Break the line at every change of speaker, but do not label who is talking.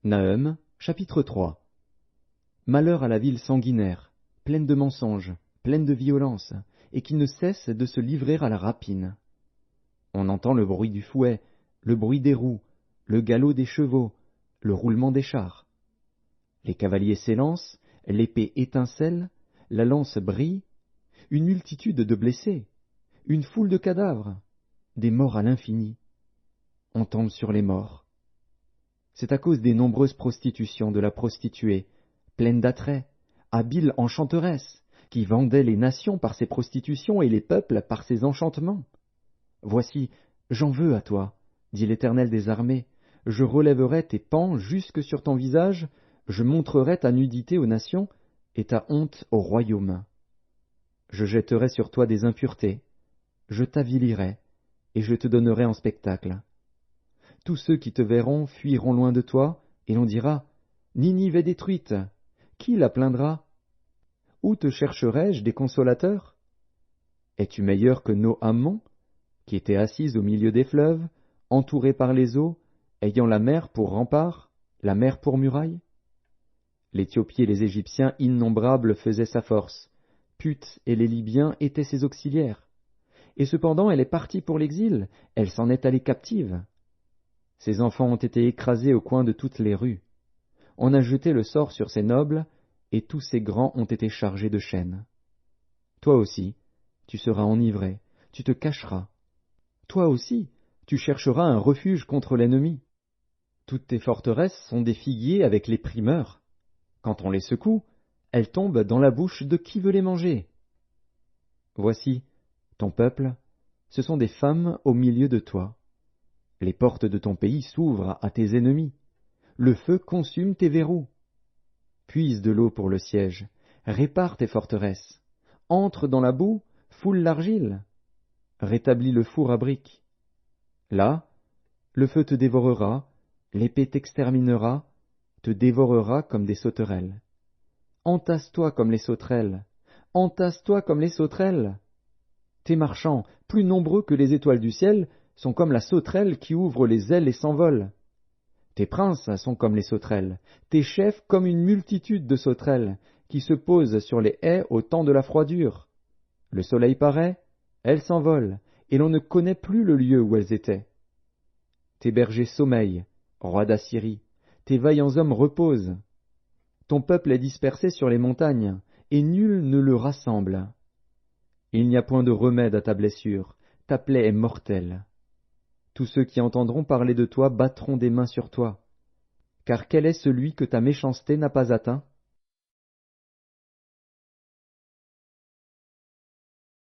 Nahum, chapitre 3. Malheur à la ville sanguinaire, pleine de mensonges, pleine de violence, et qui ne cesse de se livrer à la rapine. On entend le bruit du fouet, le bruit des roues, le galop des chevaux, le roulement des chars. Les cavaliers s'élancent, l'épée étincelle, la lance brille, une multitude de blessés, une foule de cadavres, des morts à l'infini. On tombe sur les morts. C'est à cause des nombreuses prostitutions de la prostituée, pleine d'attraits, habile enchanteresse, qui vendait les nations par ses prostitutions et les peuples par ses enchantements. Voici, j'en veux à toi, dit l'Éternel des armées, je relèverai tes pans jusque sur ton visage, je montrerai ta nudité aux nations et ta honte au royaume. Je jetterai sur toi des impuretés, je t'avilirai, et je te donnerai en spectacle. Tous ceux qui te verront fuiront loin de toi, et l'on dira, Ninive est détruite, qui la plaindra? Où te chercherai-je des consolateurs? Es-tu meilleur que Noammon, qui était assise au milieu des fleuves, entourée par les eaux, ayant la mer pour rempart, la mer pour muraille? L'Éthiopie et les Égyptiens innombrables faisaient sa force, Put et les Libyens étaient ses auxiliaires. Et cependant elle est partie pour l'exil, elle s'en est allée captive. Ses enfants ont été écrasés au coin de toutes les rues. On a jeté le sort sur ses nobles, et tous ses grands ont été chargés de chaînes. Toi aussi, tu seras enivré, tu te cacheras. Toi aussi, tu chercheras un refuge contre l'ennemi. Toutes tes forteresses sont des figuiers avec les primeurs. Quand on les secoue, elles tombent dans la bouche de qui veut les manger. Voici, ton peuple, ce sont des femmes au milieu de toi. Les portes de ton pays s'ouvrent à tes ennemis. Le feu consume tes verrous. Puise de l'eau pour le siège, répare tes forteresses. Entre dans la boue, foule l'argile. Rétablis le four à briques. Là, le feu te dévorera, l'épée t'exterminera, te dévorera comme des sauterelles. Entasse-toi comme les sauterelles, entasse-toi comme les sauterelles. Tes marchands, plus nombreux que les étoiles du ciel, sont comme la sauterelle qui ouvre les ailes et s'envole. Tes princes sont comme les sauterelles, tes chefs comme une multitude de sauterelles, qui se posent sur les haies au temps de la froidure. Le soleil paraît, elles s'envolent, et l'on ne connaît plus le lieu où elles étaient. Tes bergers sommeillent, roi d'Assyrie, tes vaillants hommes reposent. Ton peuple est dispersé sur les montagnes, et nul ne le rassemble. Il n'y a point de remède à ta blessure, ta plaie est mortelle. Tous ceux qui entendront parler de toi battront des mains sur toi. Car quel est celui que ta méchanceté n'a pas atteint?